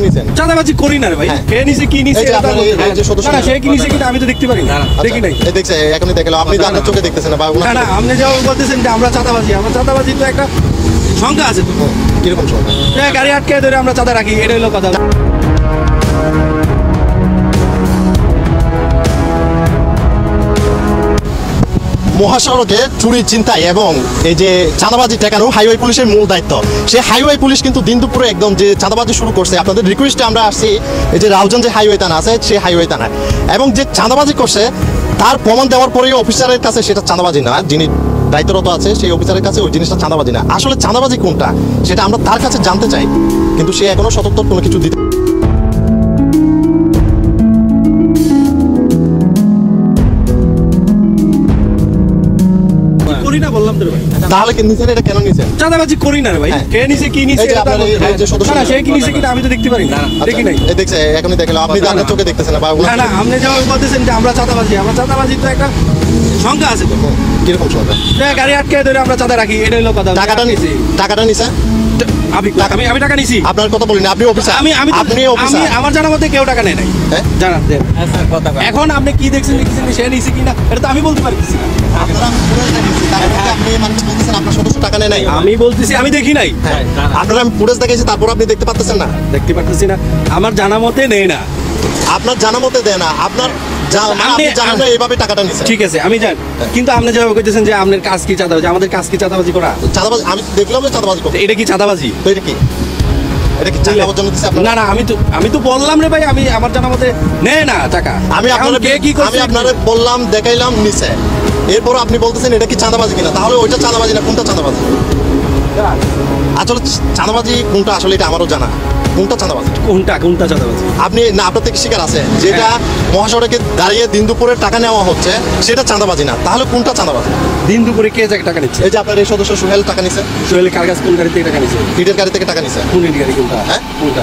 নিছেন? চাঁদাবাজি করি না রে ভাই। কে নিছে কি নিছে এটা বলতে হবে। না সে কি নিছে কিনা আমি তো দেখতে পারি না, দেখি নাই। এই দেখছে এখনই দেখলাম, আপনি তো আপনার চোখে দেখতেছেন না বা না না আপনি যা বলতেছেন যে আমরা চাঁদাবাজি, আমরা চাঁদাবাজি তো একটা সংখ্যা আছে তো। কিরকম সময় গাড়ি আটকে ধরে আমরা চাঁদা রাখি, এটা হলো কথা। মহাসড়কে চুরি চিন্তাই এবং এই যে চাঁদাবাজি ঠেকানো হাইওয়ে পুলিশের মূল দায়িত্ব। সেই হাইওয়ে পুলিশ কিন্তু দিন দুপুরে একদম যে চাঁদাবাজি শুরু করছে, আপনাদের রিকোয়েস্টে আমরা আসছি এই যে রাউজান যে হাইওয়ে থানা আছে সেই হাইওয়ে থানায়, এবং যে চাঁদাবাজি করছে তার প্রমাণ দেওয়ার পরেও অফিসারের কাছে সেটা চাঁদাবাজি না, যিনি দায়িত্বরত আছে সেই অফিসারের কাছে ওই জিনিসটা চাঁদাবাজি না। আসলে চাঁদাবাজি কোনটা সেটা আমরা তার কাছে জানতে চাই, কিন্তু সে এখনো সতর্ক কোনো কিছু দিতে। করি না বললাম তো ভাই। তাহলে কি নিছেন? এটা কেন নিছেন? চাঁদাবাজি করি না রে ভাই। কে নিছে কি নিছে এটা বলতে হবে। না সে কি নিছে কিনা আমি তো দেখতে পারি না, দেখি নাই। এই দেখছে এখনই দেখলাম, আপনি তো আপনার চোখে দেখতেছেন না বা না না আপনি যা বলতেছেন যে আমরা চাঁদাবাজি, আমরা চাঁদাবাজি তো একটা সংখ্যা আছে তো। কিরকম সময় গাড়ি আটকে ধরে আমরা চাঁদা রাখি, এটা হলো কথা। টাকাটা নিছে? আমি টাকা নিছি। আপনার কথা বলিনি, আপনি অফিসার। আপনি আমার জানার মধ্যে কেউ টাকা নেয় নাই। জানান দেন। এখন আপনি কি দেখছেন সে নিছে কিনা এটা তো আমি বলতে পারতেছি না। আপনার সদস্য টাকা নেয় নাই? আমি বলতেছি আমি দেখি নাই। আপনারা আমি ফুটেজ দেখেছি, তারপর আপনি দেখতে পাচ্ছেন না? দেখতে পারতেছি না, আমার জানা মতে নেই না। আপনার জানা মতে দেয় না, আপনার জানেন না এইভাবে টাকাটা নিছে। ঠিক আছে আমি জানি, কিন্তু আপনি যেভাবে কইতেছেন যে আপনার কাজ কি চাঁদাবাজি, আমাদের কাজ কি চাঁদাবাজি করা? চাঁদাবাজি আমি দেখলাম যে চাঁদাবাজি করতে। এটা কি চাঁদাবাজি? তো এটা কি চাঁদাবাজির জন্য দিছে আপনারা? না না আমি তো বললাম রে ভাই, আমি আমার জানা মতে নেয় না টাকা। আমি আপনারে বললাম, দেখাইলাম নিছে, এরপর আপনি বলতেছেন এটা কি চাঁদাবাজি কিনা। তাহলে ওইটা চাঁদাবাজি না, কোনটা চাঁদাবাজি? আসলে চাঁদাবাজি কোনটা আসলে এটা আমারও জানা। কোনটা চাঁদাবাজি? কোনটা চাঁদাবাজি? আপনি না, আপনার থেকে শিকার আছে যেটা মহাসড়কে দাঁড়িয়ে দিন দুপুরে টাকা নেওয়া হচ্ছে সেটা চাঁদাবাজি না, তাহলে কোনটা চাঁদাবাজি? দিন দুপুরে কে টাকা নিচ্ছে? এই যে আপনার এই সদস্য সোহেল টাকা নিছে। সোহেল কার কাছে কোন গাড়ি থেকে টাকা নিচ্ছে? ইটের গাড়ি থেকে টাকা নিছে। কোন গাড়ি কোনটা? হ্যাঁ কোনটা?